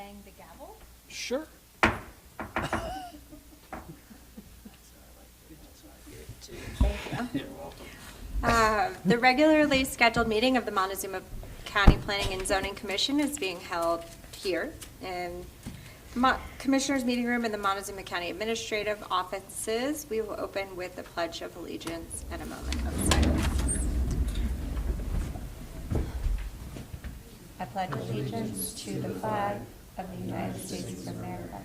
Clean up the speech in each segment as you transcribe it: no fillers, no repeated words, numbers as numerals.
bang the gavel? Sure. Thank you. The regularly scheduled meeting of the Montezuma County Planning and Zoning Commission is being held here in Commissioners Meeting Room in the Montezuma County Administrative Offices. We will open with the Pledge of Allegiance and a moment of silence. I pledge allegiance to the flag of the United States of America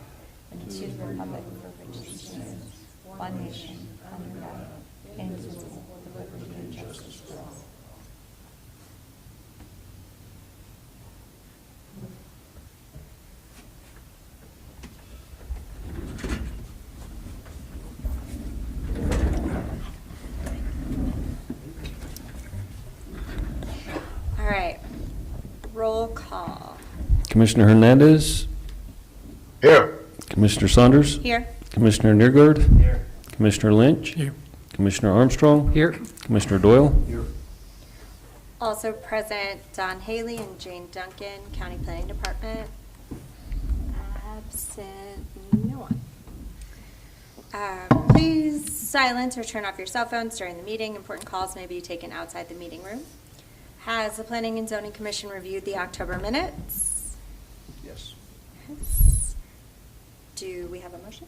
and to the republic for which it stands, one nation, under God, indivisible, with liberty and justice for all. All right, roll call. Commissioner Hernandez. Here. Commissioner Saunders. Here. Commissioner Neergaard. Here. Commissioner Lynch. Here. Commissioner Armstrong. Here. Commissioner Doyle. Here. Also present, Don Haley and Jane Duncan, County Planning Department. Absent, no one. Please silence or turn off your cell phones during the meeting. Important calls may be taken outside the meeting room. Has the Planning and Zoning Commission reviewed the October minutes? Yes. Yes. Do we have a motion?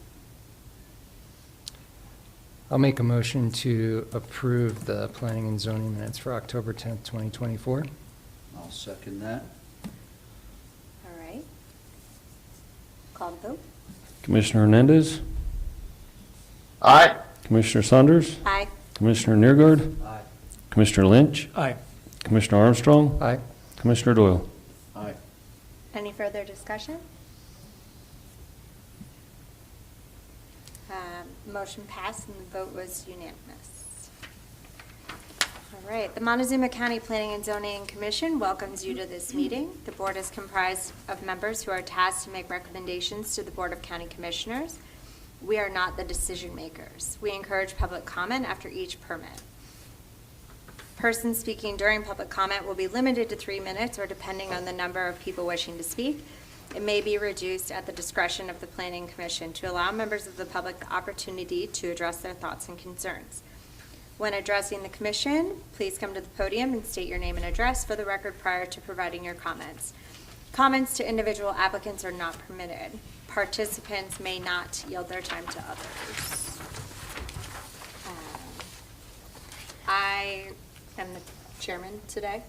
I'll make a motion to approve the planning and zoning minutes for October 10th, 2024. I'll second that. All right. Call the vote. Commissioner Hernandez. Aye. Commissioner Saunders. Aye. Commissioner Neergaard. Aye. Commissioner Lynch. Aye. Commissioner Armstrong. Aye. Commissioner Doyle. Aye. Any further discussion? Motion passed and the vote was unanimous. All right, the Montezuma County Planning and Zoning Commission welcomes you to this meeting. The board is comprised of members who are tasked to make recommendations to the Board of County Commissioners. We are not the decision makers. We encourage public comment after each permit. Persons speaking during public comment will be limited to 3 minutes, or depending on the number of people wishing to speak, it may be reduced at the discretion of the Planning Commission to allow members of the public the opportunity to address their thoughts and concerns. When addressing the Commission, please come to the podium and state your name and address for the record prior to providing your comments. Comments to individual applicants are not permitted. Participants may not yield their time to others. I am the chairman today.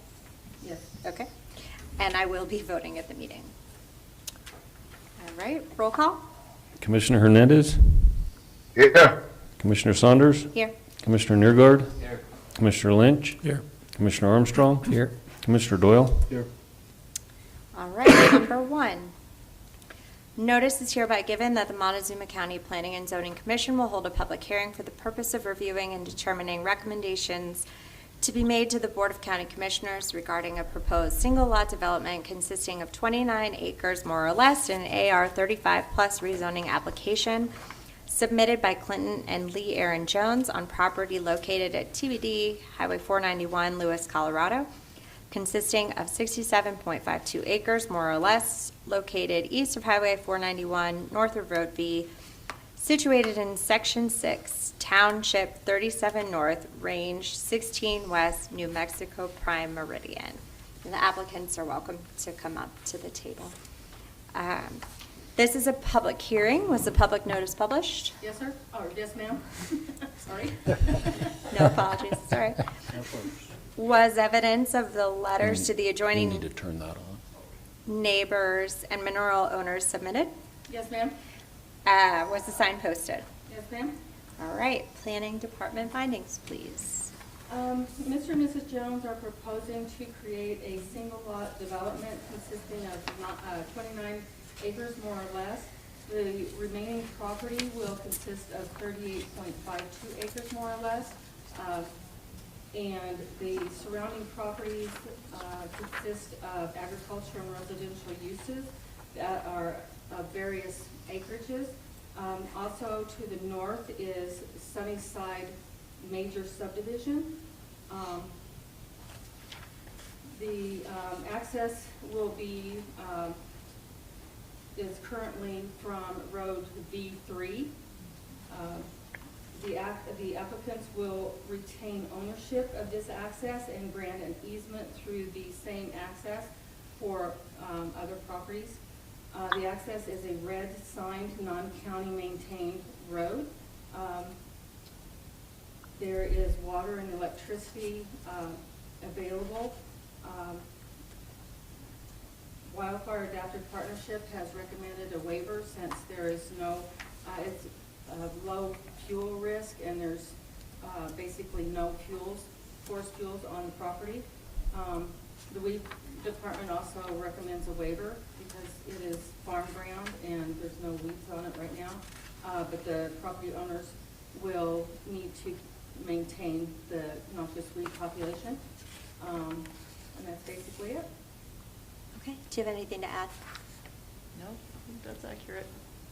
Yes. Okay. And I will be voting at the meeting. All right, roll call. Commissioner Hernandez. Here. Commissioner Saunders. Here. Commissioner Neergaard. Here. Commissioner Lynch. Here. Commissioner Armstrong. Here. Commissioner Doyle. Here. All right, number 1. Notice is hereby given that the Montezuma County Planning and Zoning Commission will hold a public hearing for the purpose of reviewing and determining recommendations to be made to the Board of County Commissioners regarding a proposed single lot development consisting of 29 acres more or less in an AR35 plus rezoning application submitted by Clinton and Lee Erin Jones on property located at TBD Highway 491, Lewis, Colorado, consisting of 67.52 acres more or less located east of Highway 491, north of Road V, situated in Section 6, Township 37 North, Range 16 West, New Mexico Prime Meridian. And the applicants are welcome to come up to the table. This is a public hearing. Was the public notice published? Yes, sir? Or yes, ma'am? Sorry. No apologies, sorry. Was evidence of the letters to the You adjoining need to turn that on. neighbors and mineral owners submitted? Yes, ma'am? Was the sign posted? Yes, ma'am? All right, Planning Department findings, please. Mr. and Mrs. Jones are proposing to create a single lot development consisting of 29 acres more or less. The remaining property will consist of 38.52 acres more or less. And the surrounding properties consist of agriculture and residential uses that are of various acreages. Also to the north is Sunnyside Major Subdivision. The access will be is currently from Road B3. The applicants will retain ownership of this access and grant an easement through the same access for other properties. The access is a red signed, non-county maintained road. There is water and electricity available. Wildfire Adaptive Partnership has recommended a waiver since there is no, it's low fuel risk and there's basically no forest fuels on the property. The weed department also recommends a waiver because it is farm ground and there's no weeds on it right now. But the property owners will need to maintain the noxious weed population. And that's basically it. Okay, do you have anything to add? No, I think that's accurate.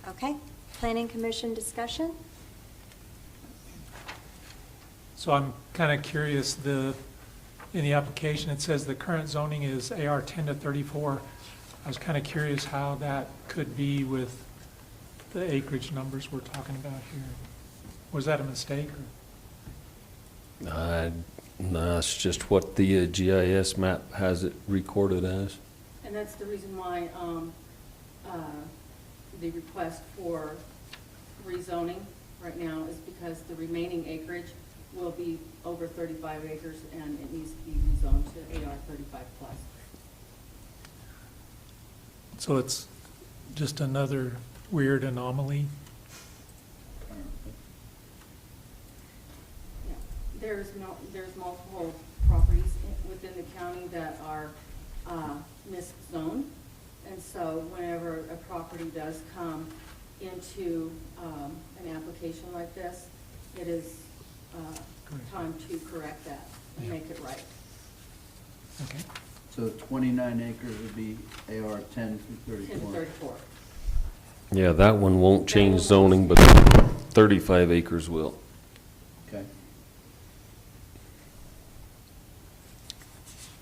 Okay, Planning Commission discussion? So I'm kind of curious, in the application, it says the current zoning is AR 10 to 34. I was kind of curious how that could be with the acreage numbers we're talking about here. Was that a mistake? No, it's just what the GIS map has it recorded as. And that's the reason why the request for rezoning right now is because the remaining acreage will be over 35 acres and it needs to be rezoned to AR 35 plus. So it's just another weird anomaly? Yeah. There's multiple properties within the county that are miszoned. And so whenever a property does come into an application like this, it is time to correct that and Yeah. make it right. Okay. So 29 acres would be AR 10 through 10 to 34. 34. Yeah, that one won't change zoning, but 35 acres will. Okay.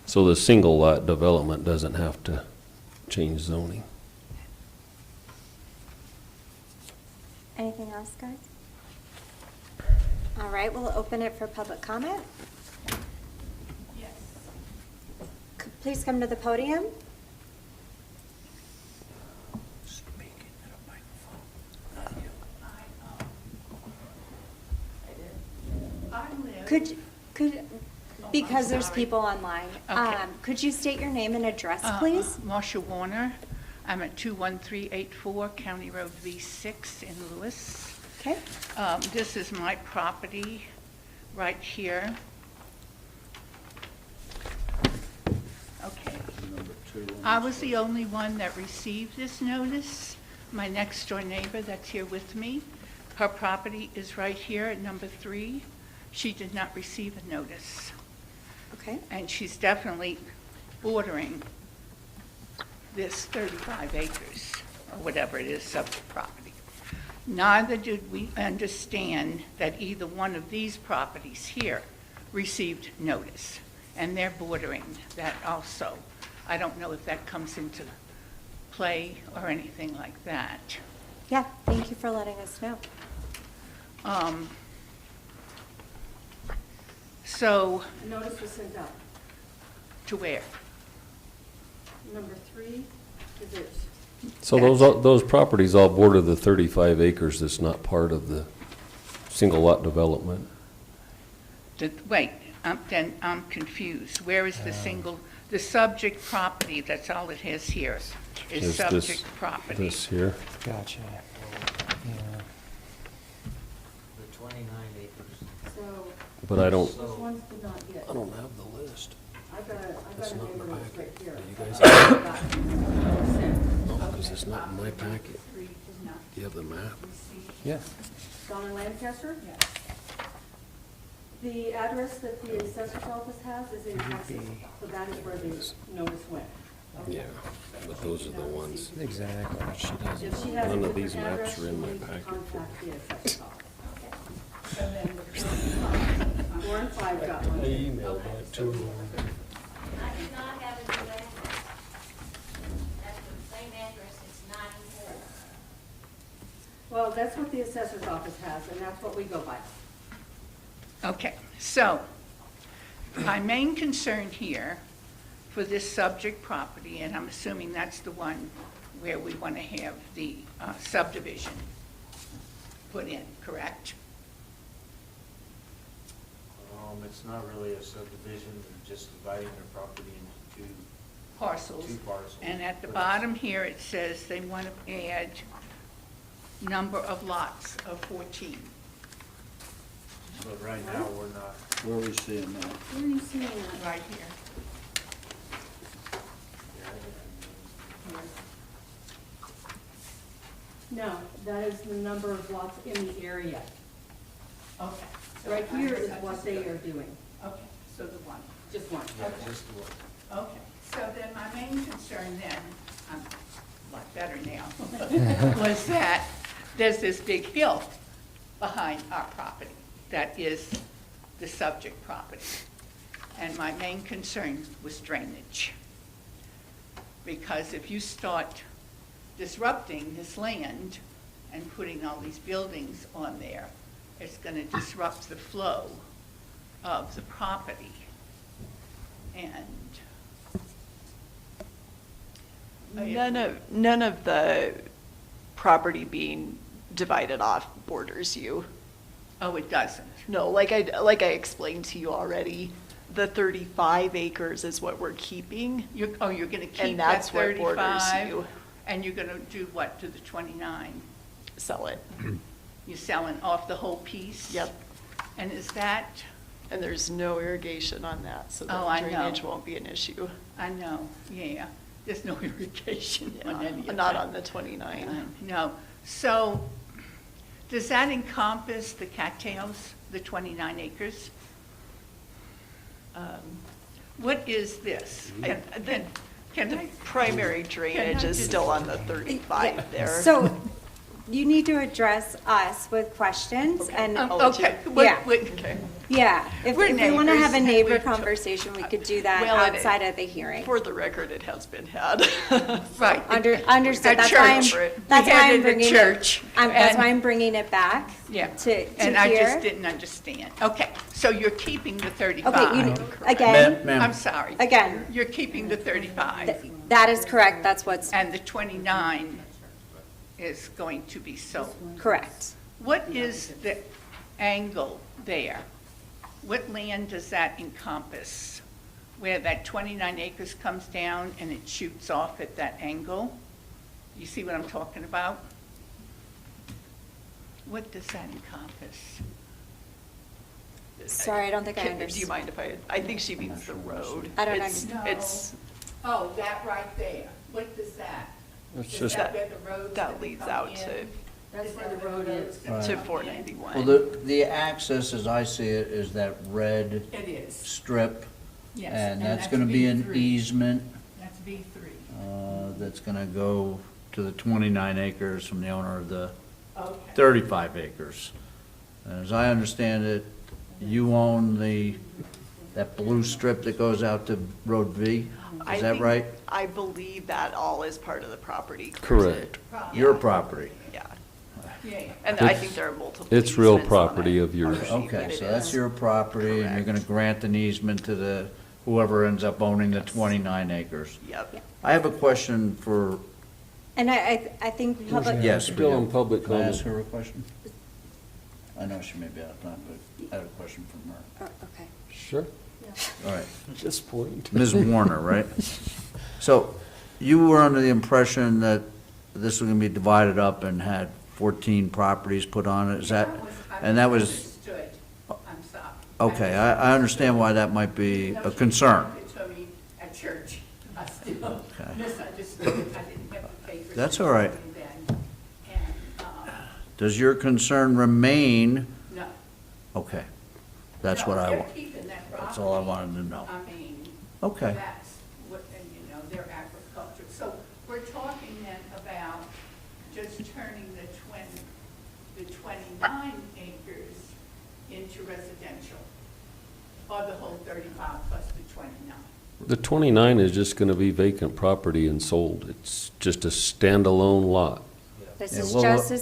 So the single lot development doesn't have to change zoning. Anything else, guys? All right, we'll open it for public comment. Yes. Please come to the podium. I live. Could, because there's sorry. people online, Okay. could you state your name and address, please? Marcia Warner. I'm at 21384 County Road V6 in Lewis. Okay, This is my property right here. Okay. Number 2. I was the only one that received this notice. My next door neighbor that's here with me, her property is right here at number 3. She did not receive a notice. okay, And she's definitely bordering this 35 acres, or whatever it is, subject property. Neither did we understand that either one of these properties here received notice, and they're bordering that also. I don't know if that comes into play or anything like that. yeah, thank you for letting us know. So, A notice was sent out. to where? Number 3, is it? So those properties all border the 35 acres that's not part of the single lot development. Wait, then I'm confused. Where is the subject property, that's all it has here, is Is this- subject property. This here. Gotcha. Yeah. The 29 acres. So, But I don't, which ones did not get? I don't have the list. I've got That's a not in neighbor my that's right packet. here. Are you guys- Sent. No, because it's not in my packet. Three does not Do you have the map? receive. Yeah. Donna Lancaster? Yes. The address that the assessor's office has is in Texas, so that is where the notice went. Yeah, but those are the ones. Exactly. She If doesn't. she has a None of different these maps address, are she in my needs to packet. contact the assessor's office. So then the 4 and 5 got one. emailed that to her. I do not have a new address. That's the same address, it's 94 Well, that's what the assessor's office has, and that's what we go by. Okay, so my main concern here for this subject property, and I'm assuming that's the one where we want to have the subdivision put in, correct? It's not really a subdivision, they're just dividing their property into Parcels. two parcels. And at the bottom here, it says they want to add number of lots of 14. But right now, we're not. Where are we seeing that? Where are you seeing that? Right here. No, that is the number of lots in the area. Okay. so Right I here is understand. what they are doing, Okay, so the one. just one. Yeah, just the one. Okay, so then my main concern then, I'm a lot better now, was that there's this big hill behind our property that is the subject property. And my main concern was drainage. Because if you start disrupting this land and putting all these buildings on there, it's going to disrupt the flow of the property. And None of the property being divided off borders you. oh, it doesn't. No, like I explained to you already, the 35 acres is what we're keeping. You're going to keep And that that's what borders 35, you. and you're going to do what to the 29? Sell it. You're selling off the whole piece? Yep. And is that, And there's no irrigation on that, so Oh, I the know. drainage won't be an issue. I know, yeah, there's no irrigation on Yeah, any of not that. on the 29. No, so does that encompass the cattails, the 29 acres? What is this? Can I? Primary drainage is still on the 35 there. So you need to address us with questions and, I'll let you- Okay. Yeah. Okay. yeah, if We're we want to have a neighbors, and neighbor we- conversation, we could do that Well, and outside of the hearing. For the record, it has been had. Right. Understood, At that's why church. I'm, We that's had why it I'm at bringing church, it, that's and- why I'm bringing it back Yeah. to And I just here. didn't understand. Okay, so you're keeping the 35? Okay, again, Ma'am, I'm sorry. again, You're keeping the 35, that is correct, that's what's and the 29 is going to be sold. correct. What is the angle there? What land does that encompass? Where that 29 acres comes down and it shoots off at that angle? You see what I'm talking about? What does that encompass? Sorry, I don't think I Do you understand. mind if I think she means the road. I don't It's- know. It's, Oh, that right there. What does that? It's Is just, that where the road's that gonna leads come out in? to That's where the road is. Right. to Well, 491. the access, as I see it, is that red It is, strip. yes. And that's gonna be an B3. easement, That's B3. that's gonna go to the 29 acres from the owner of the Okay. 35 acres. And as I understand it, you own that blue strip that goes out to Road V, I is that think- right? I believe that all is part of the property. correct. Your property. Yeah, Yeah. and I think there are multiple. It's real easements on property it. of yours. Okay, It so that's is. your property, and you're gonna Correct. grant an easement to the, whoever ends up owning the 29 acres. Yep. I have a question for, And I think public, yes. Still in public Can I ask comment. her a question? I know she may be out of time, but I have a question from her. oh, okay. Sure. All right. This point. Ms. Warner, right? So you were under the impression that this was gonna be divided up and had 14 properties put on it, is that? And that was, Understood. I'm sorry. okay, I understand why that might be a concern. It to me at church. I still Okay. misunderstood. I didn't have the papers. That's all right. Then. And, Does your concern remain? no. Okay, that's No, what I they're want. keeping that That's all I property. wanted to know. I mean, Okay. that's what, and you know, their agriculture. So we're talking then about just turning the 29 acres into residential, or the whole 35 plus the 29. The 29 is just going to be vacant property and sold. It's just a standalone lot. This Yeah, is well, just a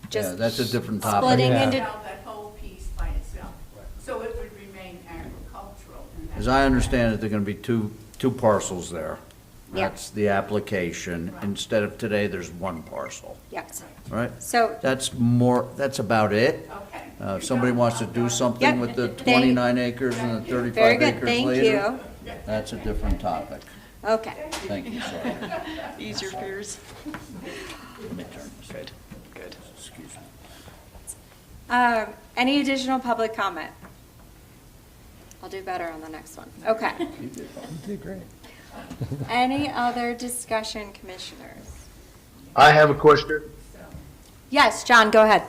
just that's a different topic. splitting Yeah. into, Sell that whole piece by itself, so it would remain agricultural. and As that's- I understand it, there are gonna be two parcels there. Yeah. That's the application. Instead of today, there's one parcel, yes. right? So, That's about it. Okay. If somebody wants to do something Yep. with the Thank- 29 acres and the very 35 good, acres thank later, you. that's a different topic. Okay. Thank you, sorry. Ease your fears. Let me turn this. Good, good. Excuse me. Any additional public comment? I'll do better on the next one. Okay. You did great. Any other discussion, commissioners? I have a question. Yes, John, go ahead.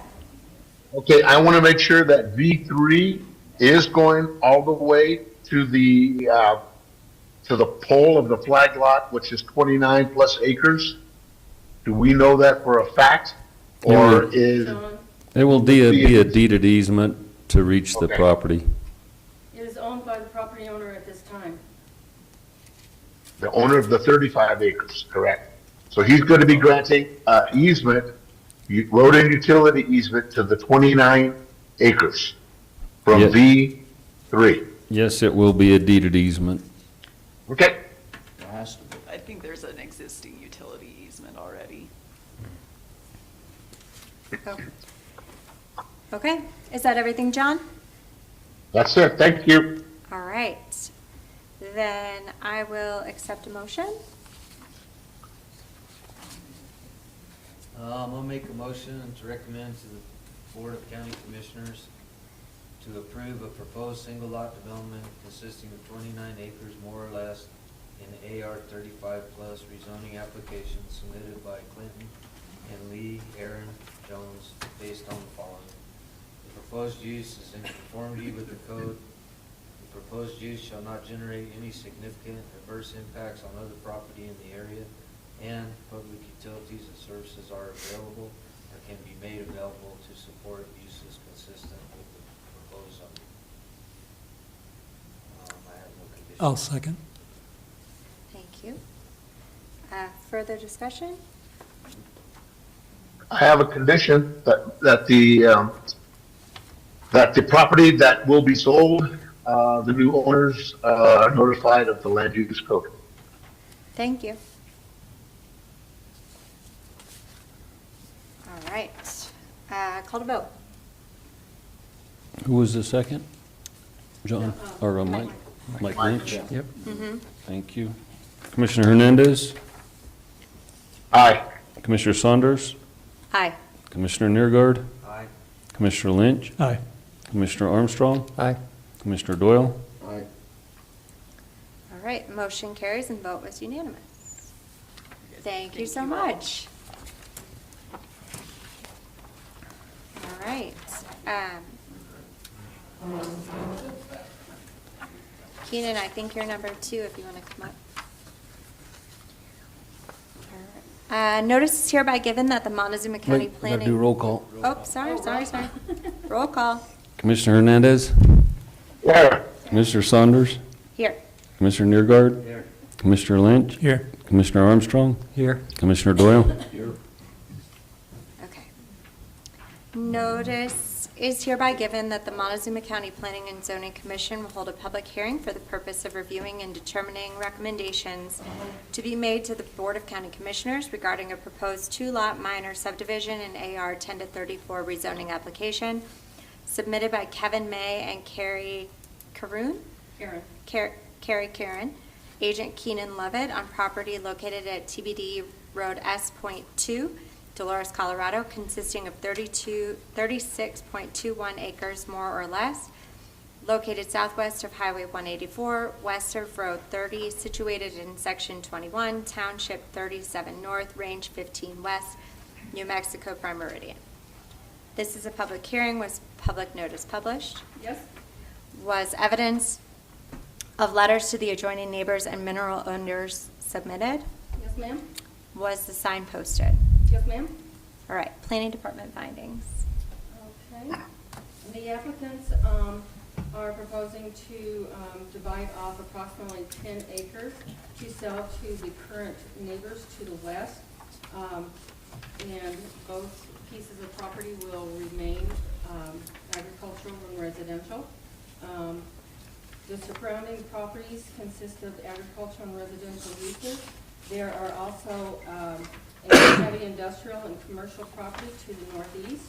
Okay, I want to make sure that V3 is going all the way to the pole of the flag lot, which is 29 plus acres. Do we know that for a fact? Or Yeah. is, John, It will be a deeded easement to reach the Okay. property. it is owned by the property owner at this time. the owner of the 35 acres, correct? So he's going to be granting easement, road and utility easement to the 29 acres from Yeah. V3. Yes, it will be a deeded easement. Okay? There has to be. I think there's an existing utility easement already. Okay, is that everything, John? That's it. Thank you. All right. Then I will accept a motion. I'll make a motion to recommend to the Board of County Commissioners to approve a proposed single lot development consisting of 29 acres more or less in AR35 plus rezoning application submitted by Clinton and Lee Erin Jones based on the following. The proposed use is in conformity with the code. The proposed use shall not generate any significant adverse impacts on other property in the area, and public utilities and services are available or can be made available to support uses consistent with the proposed zoning. I have no conditions. I'll second. Thank you. Further discussion? I have a condition that the property that will be sold, the new owners are notified of the land use code. Thank you. All right. Call to vote. Who was the second? John, or Mike? Mike Lynch? Yep. Mm-hmm. Thank you. Commissioner Hernandez? Aye. Commissioner Saunders? Aye. Commissioner Neergard? Aye. Commissioner Lynch? Aye. Commissioner Armstrong? Aye. Commissioner Doyle? Aye. All right, motion carries and vote was unanimous. Thank you so all. much. All right. Keenan, I think you're number 2 if you want to come up. All right. Notice is hereby given that the Montezuma County Wait, Planning. gotta do roll call. Oh, sorry. Roll call. Commissioner Hernandez? Yeah. Commissioner Saunders? Here. Commissioner Neergard? Here. Commissioner Lynch? Here. Commissioner Armstrong? Here. Commissioner Doyle? Okay. Notice is hereby given that the Montezuma County Planning and Zoning Commission will hold a public hearing for the purpose of reviewing and determining recommendations to be made to the Board of County Commissioners regarding a proposed 2-lot minor subdivision and AR 10-34 rezoning application submitted by Kevin May and Carri Karuhn, Karen. Carri Karuhn, agent Keenen Lovett, on property located at TBD Road S.2, Dolores, Colorado, consisting of 36.21 acres more or less, located southwest of Highway 184, west of Road 30, situated in Section 21, Township 37 North, Range 15 West, New Mexico, Prime Meridian. This is a public hearing. Was public notice published? Yes? Was evidence of letters to the adjoining neighbors and mineral owners submitted? Yes, ma'am? Was the sign posted? Yes, ma'am? All right, planning department findings. Okay. The applicants are proposing to divide off approximately 10 acres to sell to the current neighbors to the west. And both pieces of property will remain agricultural and residential. The surrounding properties consist of agricultural and residential uses. There are also a heavy industrial and commercial property to the northeast.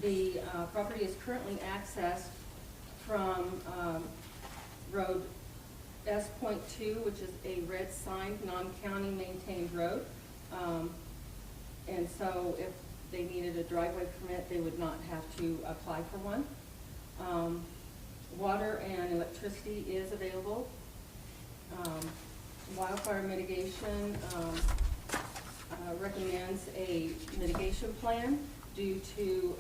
The property is currently accessed from Road S.2, which is a red signed, non-county maintained road. And so if they needed a driveway permit, they would not have to apply for one. Water and electricity is available. Wildfire mitigation recommends a mitigation plan due to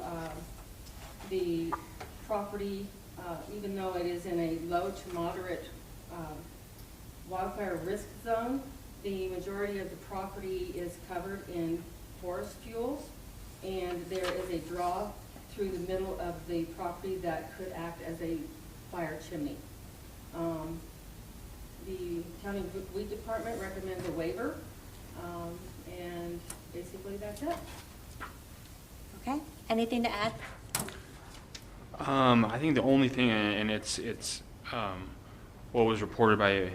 the property, even though it is in a low to moderate wildfire risk zone, the majority of the property is covered in forest fuels, and there is a draw through the middle of the property that could act as a fire chimney. The county weed department recommends a waiver, and basically that's it. Okay, anything to add? I think the only thing, and it's what was reported by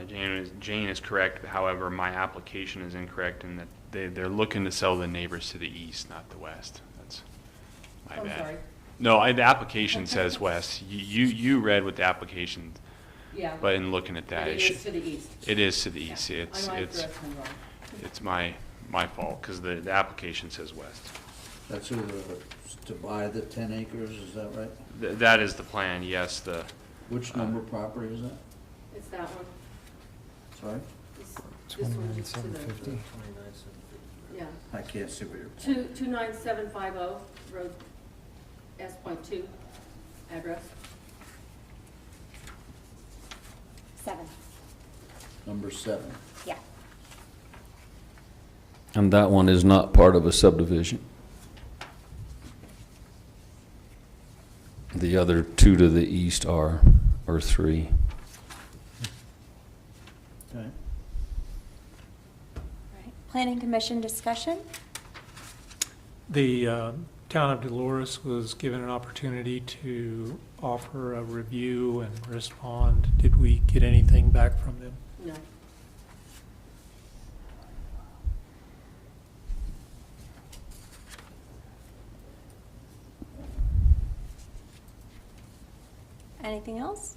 Jane is correct. However, my application is incorrect in that they're looking to sell the neighbors to the east, not the west. That's my I'm bad. sorry. No, the application says west. You read what the application, Yeah. but in looking at that, But it is to the east. it is to the east. Yeah, It's I might correct him wrong. it's my fault because the application says west. That's either to buy the 10 acres, is that right? That is the plan. Yes, Which number property is that? It's that one. Sorry? This one is to the, 29,750. yeah. I can't see what you're. 29750 Road S.2 address. 7. Number 7. Yeah. And that one is not part of a subdivision. The other two to the east are, or 3. Okay. Right. Planning Commission discussion? The town of Dolores was given an opportunity to offer a review and respond. Did we get anything back from them? No. Anything else?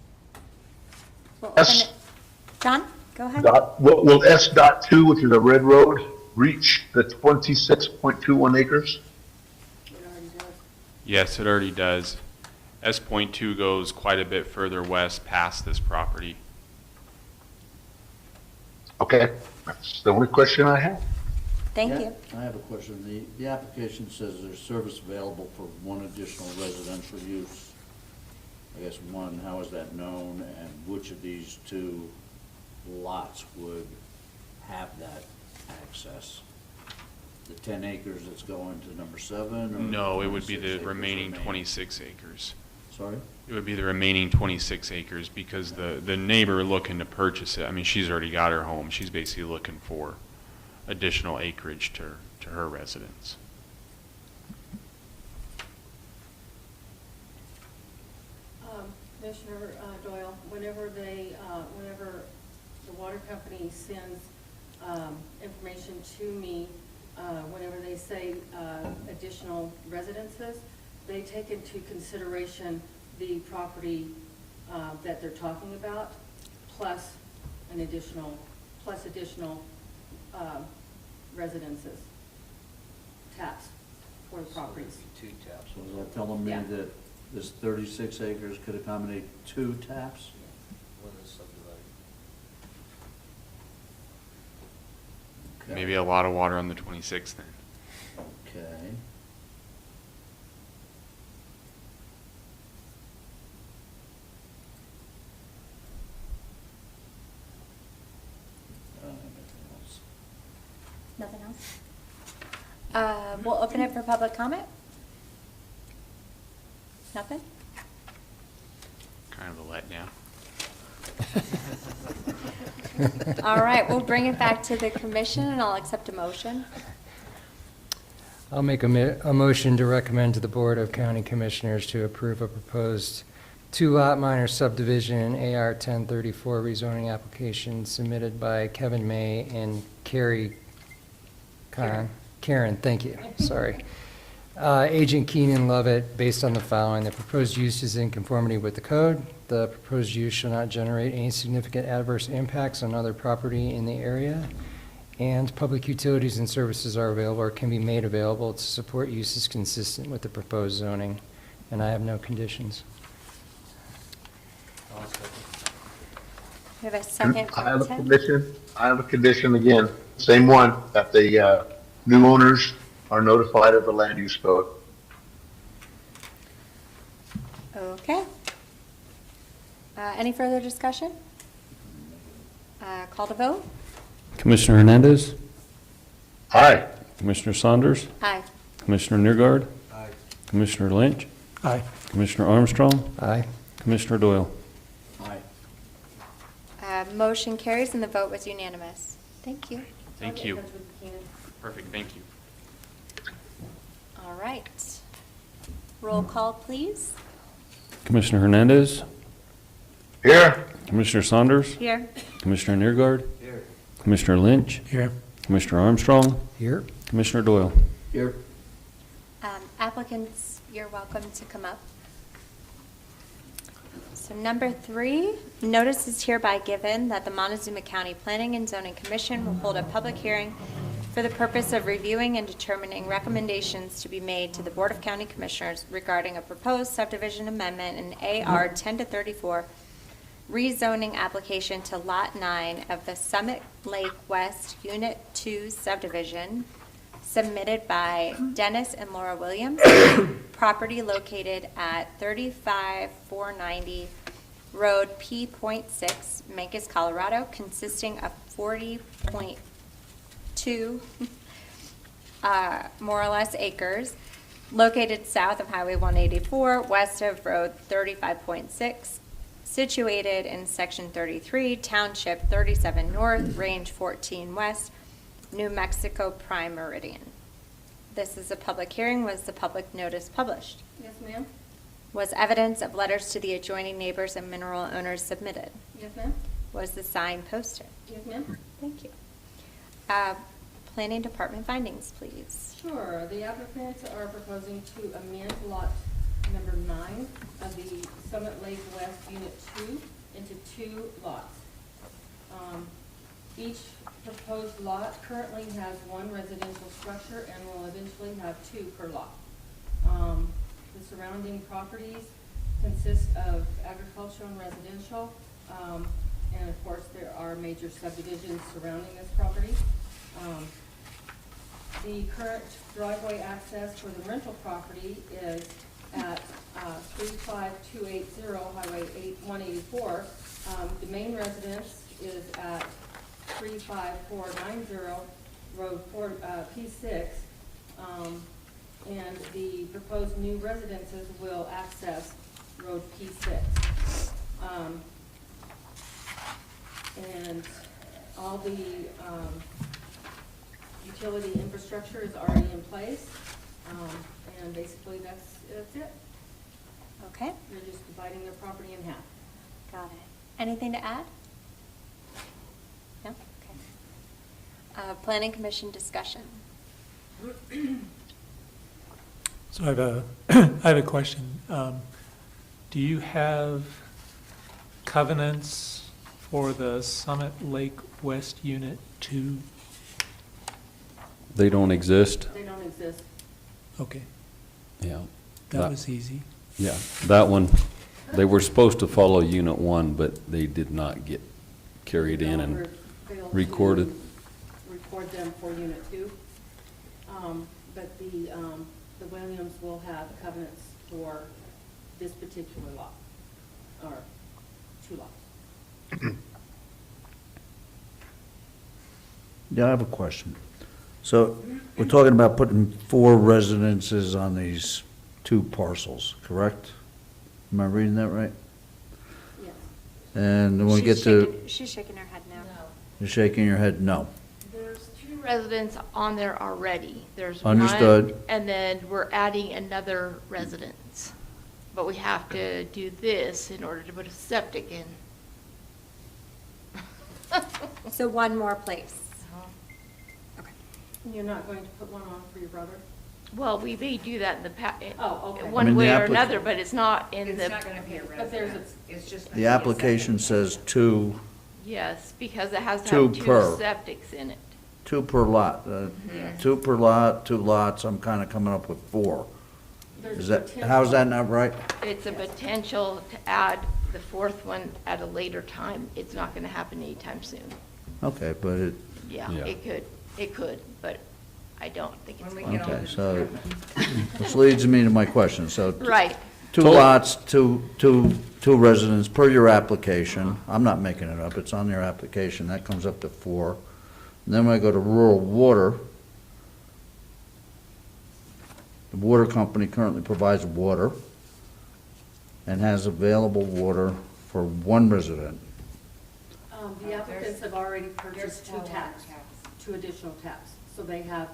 We'll Yes. open it. John, go ahead. Will S.2, which is a red road, reach the 26.21 acres? It already does. yes, it already does. S.2 goes quite a bit further west past this property. Okay, that's the only question I have. Thank Yeah, you. I have a question. The application says there's service available for one additional residential use. I guess one, how is that known, and which of these two lots would have that access? The 10 acres that's going to number 7? Or No, it would be 26 the acres remaining 26 acres. Sorry? It would be the remaining 26 acres because the neighbor looking to purchase it, I mean, she's already got her home. She's basically looking for additional acreage to her residence. Commissioner Doyle, whenever the water company sends information to me, whenever they say additional residences, they take into consideration the property that they're talking about, plus additional residences, taps for the properties. So it'd be 2 taps. So is that telling me Yeah. that this 36 acres could accommodate 2 taps? One is subdivided. Okay. Maybe a lot of water on the 26 then. Okay. Anything else? Nothing else? We'll open it for public comment. Nothing? Kind of a letdown. All right, we'll bring it back to the commission, and I'll accept a motion. I'll make a motion to recommend to the Board of County Commissioners to approve a proposed two-lot minor subdivision AR 1034 rezoning application submitted by Kevin May and Carri Karuhn. Karen, thank you, sorry. Agent Keenen Lovett, based on the following: the proposed use is in conformity with the code. The proposed use shall not generate any significant adverse impacts on other property in the area. And public utilities and services are available or can be made available to support uses consistent with the proposed zoning. And I have no conditions. I'll second. We have a second I have a from Tim. condition, I have a condition again, same one, that the new owners are notified of the land use code. Okay. Any further discussion? Call to vote? Commissioner Hernandez, Aye. Commissioner Saunders, Aye. Commissioner Newgard, Aye. Commissioner Lynch, Aye. Commissioner Armstrong, Aye. Commissioner Doyle. Aye. Motion carries, and the vote was unanimous. Thank you. Thank you. I'll get in touch with Keenen. Perfect, thank you. All right. Roll call, please. Commissioner Hernandez, Here? Commissioner Saunders, Here. Commissioner Newgard, Here. Commissioner Lynch, Here. Commissioner Armstrong, Here? Commissioner Doyle. Here. Applicants, you're welcome to come up. So number 3, notice is hereby given that the Montezuma County Planning and Zoning Commission will hold a public hearing for the purpose of reviewing and determining recommendations to be made to the Board of County Commissioners regarding a proposed subdivision amendment in AR 10-34 rezoning application to Lot 9 of the Summit Lake West Unit 2 subdivision submitted by Dennis and Laura Williams, property located at 35490 Road P.6, Mancos, Colorado, consisting of 40.2 more or less acres, located south of Highway 184, west of Road 35.6, situated in Section 33, Township 37 North, Range 14 West, New Mexico Prime Meridian. This is a public hearing. Was the public notice published? Yes, ma'am. Was evidence of letters to the adjoining neighbors and mineral owners submitted? Yes, ma'am. Was the sign posted? Yes, ma'am. Thank you. Planning Department findings, please. Sure. The applicants are proposing to amend lot number 9 of the Summit Lake West Unit 2 into 2 lots. Each proposed lot currently has 1 residential structure and will eventually have 2 per lot. The surrounding properties consist of agricultural and residential, and of course, there are major subdivisions surrounding this property. The current driveway access for the rental property is at 35280 Highway 184. The main residence is at 35490 Road P6. And the proposed new residences will access Road P6. And all the utility infrastructure is already in place. And basically, that's it. Okay, You're just dividing their property in half. got it. Anything to add? No? Okay. Planning Commission discussion. So I have a, I have a question. Do you have covenants for the Summit Lake West Unit 2? They don't exist? They don't exist. Okay, Yeah. that was easy. Yeah, that one, they were supposed to follow Unit 1, but they did not get carried in and Failed to recorded. Record them for Unit 2. But the Williams will have covenants for this particular lot, or 2 lots. Yeah, I have a question. So we're talking about putting 4 residences on these 2 parcels, correct? Am I reading that right? Yes. And when we get to, She's shaking her head no. You're shaking your head no. There's 2 residents on there already. There's Understood. one, and then we're adding another residence. But we have to do this in order to put a septic in. So one more place. Okay. You're not going to put one on for your brother? Well, we may do that in the Oh, okay. I mean, one the way or applica- another, but it's not in It's the, not gonna be a But there's a- residence, it's just. gonna The be a application septic. says two yes, because it has to Two have 2 per. septics in it. per lot. Yes. 2 per lot, 2 lots, I'm kind of coming up with 4. There's Is a that, potential- how's that not right? It's a potential to add the 4th one at a later time. It's not going to happen anytime soon. Okay, but it, Yeah, Yeah. it could, but I don't think it's When we going get to. all okay, the so, descriptions. which leads me to my question. So Right, 2 lots, two residents per your application. I'm not making it up, it's on your application, that comes up to 4. And then when I go to rural water, the water company currently provides water and has available water for 1 resident. The applicants have already purchased There's 2 4 taps, taps. 2 additional taps. So they have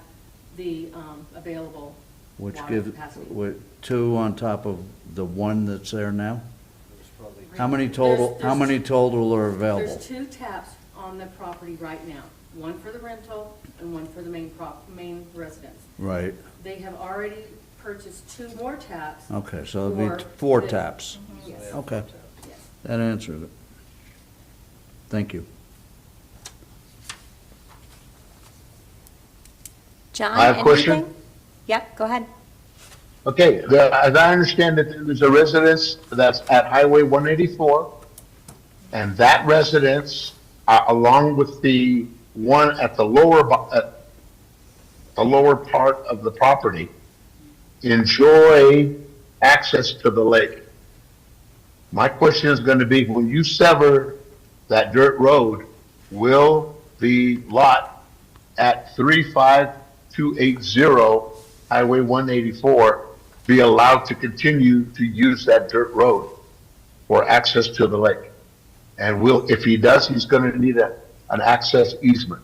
the available Which water gives, capacity. 2 on top of the 1 that's there now? There's probably How many total, There's- how many total are There's available? 2 taps on the property right now, one for the rental and one for the main residence. Right, They have already purchased 2 more taps. okay, so it'll be for 4 the- taps. Yes, Okay, yes. that answers it. Thank you. John, I have a question. anything? Yep, go ahead. Okay, as I understand it, there's a residence that's at Highway 184, and that residence, along with the one at the lower part of the property, enjoy access to the lake. My question is going to be, when you sever that dirt road, will the lot at 35280 Highway 184 be allowed to continue to use that dirt road for access to the lake? And if he does, he's going to need an access easement.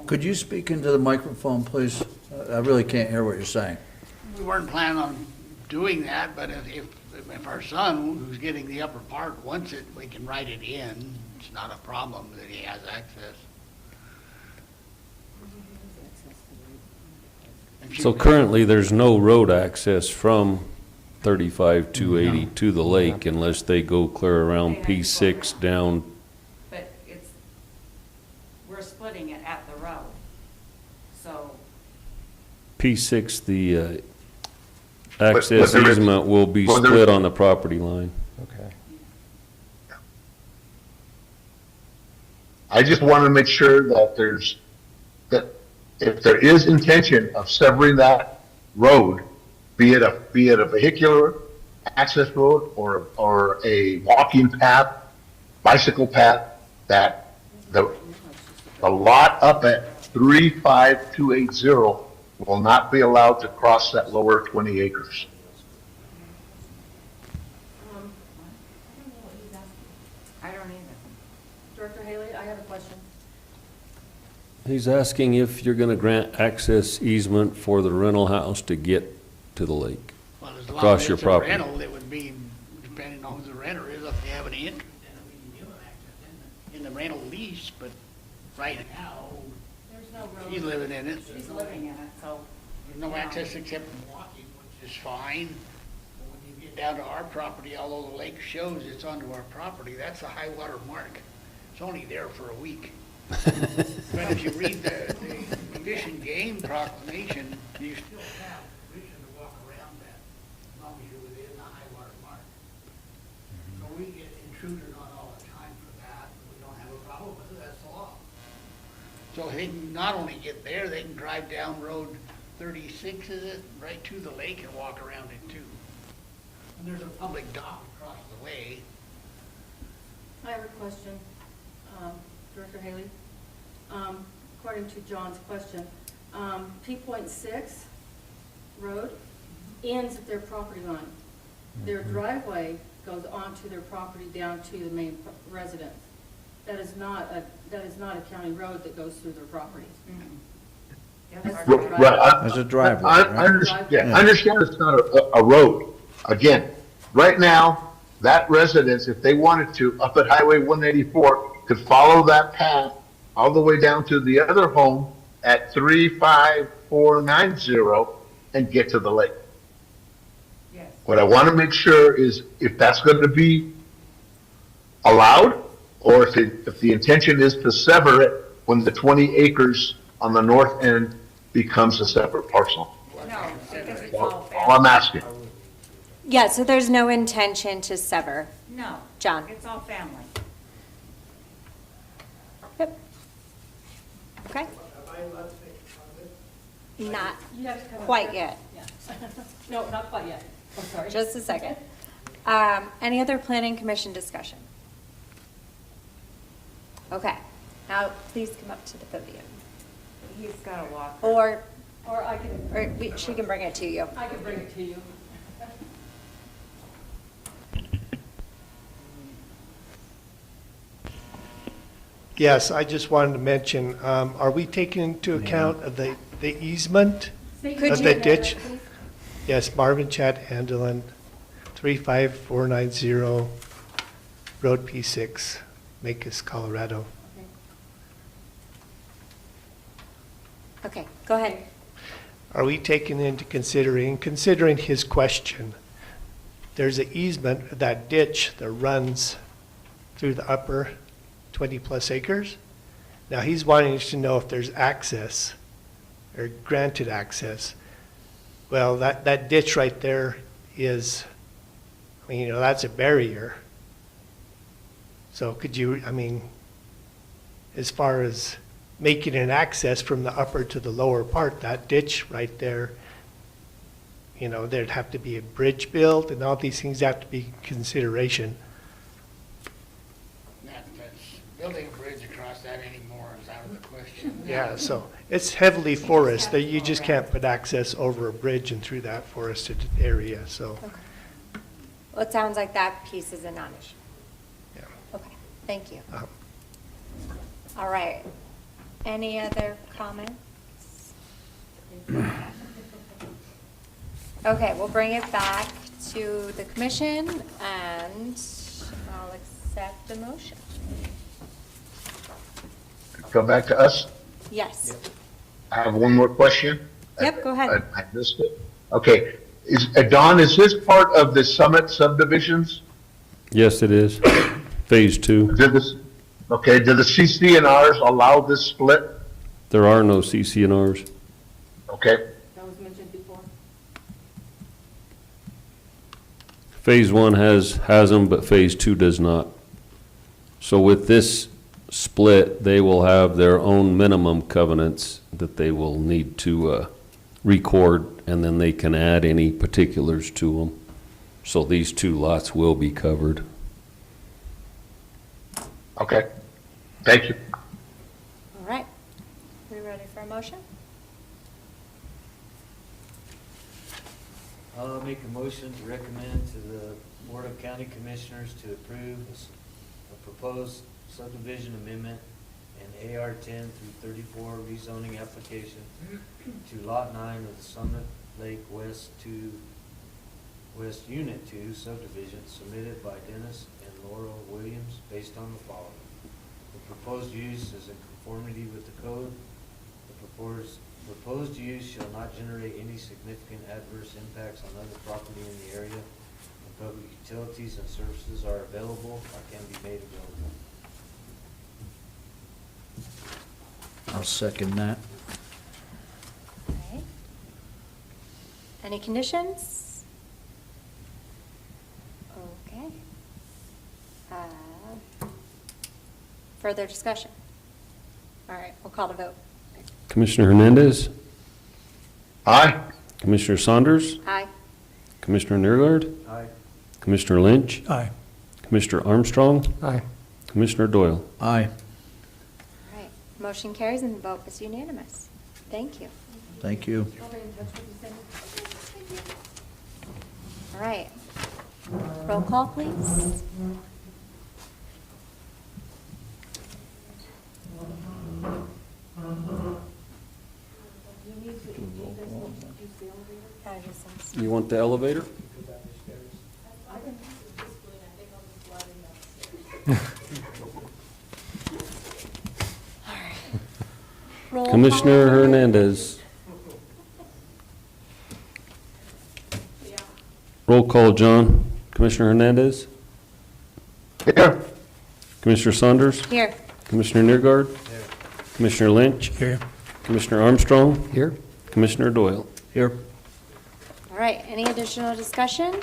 Could you speak into the microphone, please? I really can't hear what you're saying. We weren't planning on doing that, but if our son, who's getting the upper part, wants it, we can write it in. It's not a problem that he has access. So currently, there's no road access from 35-280 to the lake unless they go clear around P6 down. But we're splitting it at the road, so. P6, the But access there is- easement will be well, there- split on the property line. Okay. I just want to make sure that that if there is intention of severing that road, be it a vehicular access road or a walking path, bicycle path, that the lot up at 35280 will not be allowed to cross that lower 20 acres. I don't either. Director Haley, I have a question. He's asking if you're going to grant access easement for the rental house to get to the lake. Well, as long Across as your it's a property. rental, it would be, depending on who the renter is, if they have any interest in it, we can give them access in the rental lease, but right now, There's no road. he's living in it. She's living in it, so. There's no access except walking, which is fine. But when you get down to our property, although the lake shows it's onto our property, that's a high water mark. It's only there for a week. But if you read the Fish and Game proclamation, you still have permission to walk around that as long as you're within the high water mark. So we get intruded on all the time for that. We don't have a problem with it, that's the law. So they can not only get there, they can drive down Road 36, is it, right to the lake and walk around it too. And there's a public dock across the way. I have a question, Director Haley. According to John's question, P.6 road ends at their property line. Their driveway goes onto their property down to the main residence. That is not a county road that goes through their property. That's the Right, driveway. There's a driveway, I right? understand, yeah, I understand it's not a road. Again, right now, that residence, if they wanted to, up at Highway 184, could follow that path all the way down to the other home at 35490 and get to the lake. Yes. What I want to make sure is if that's going to be allowed, or if the intention is to sever it when the 20 acres on the north end becomes a separate parcel. No, because it's all All I'm family. asking. Yeah, so there's no intention to sever. No. John. It's all family. Yep. Okay. Not You have to come up quite here. yet. Yeah. No, not quite yet. I'm sorry. Just a second. Any other planning commission discussion? Okay. Now, please come up to the podium. He's got a walker. Or Or I can, she can bring it to you. I can bring it to you. Yes, I just wanted to mention, are we taking into account of the easement Could of you- the ditch? Yes, Marvin Chad Andelin, 35490 Road P6, Macon, Colorado. Okay, go ahead. Are we taking into considering his question, there's an easement, that ditch that runs through the upper 20-plus acres? Now, he's wanting to know if there's access, or granted access. Well, that ditch right there is, I mean, that's a barrier. So could you, I mean, as far as making an access from the upper to the lower part, that ditch right there, there'd have to be a bridge built, and all these things have to be consideration. That's, building a bridge across that anymore is out of the question. Yeah, so it's heavily forested. You just can't put access over a bridge and through that forested area, so. Well, it sounds like that piece is a non-issue. Yeah. Okay, thank you. Uh, All right. Any other comments? Okay, we'll bring it back to the commission and I'll accept the motion. Come back to us. Yes. I have one more question. Yep, go ahead. I missed it. Okay, Don, is this part of the Summit subdivisions? Yes, it is. Phase 2. Do the CCNRs allow this split? There are no CCNRs. Okay, That was mentioned before. Phase 1 has them, but Phase 2 does not. So with this split, they will have their own minimum covenants that they will need to record, and then they can add any particulars to them. So these two lots will be covered. okay. Thank you. All right. We ready for a motion? I'll make a motion to recommend to the Board of County Commissioners to approve a proposed subdivision amendment and AR 10 through 34 rezoning application to Lot 9 of the Summit Lake West Unit 2 subdivision submitted by Dennis and Laura Williams based on the following. The proposed use is in conformity with the code. The proposed use shall not generate any significant adverse impacts on other property in the area. The public utilities and services are available or can be made available. I'll second that. Okay. Any conditions? Okay. Further discussion? All right, we'll call the vote. Commissioner Hernandez, Aye? Commissioner Saunders, Aye. Commissioner Neergaard, Aye. Commissioner Lynch, Aye. Commissioner Armstrong, Aye. Commissioner Doyle. Aye. All right, motion carries and the vote was unanimous. Thank you. Thank you. I'll be in touch with you soon. All right. Roll call, please. You want the elevator? Roll call. Commissioner Hernandez. Roll call, John. Commissioner Hernandez? Here. Commissioner Saunders? Here. Commissioner Neergard? Commissioner Lynch? Here. Commissioner Armstrong? Here? Commissioner Doyle? Here. All right, any additional discussion?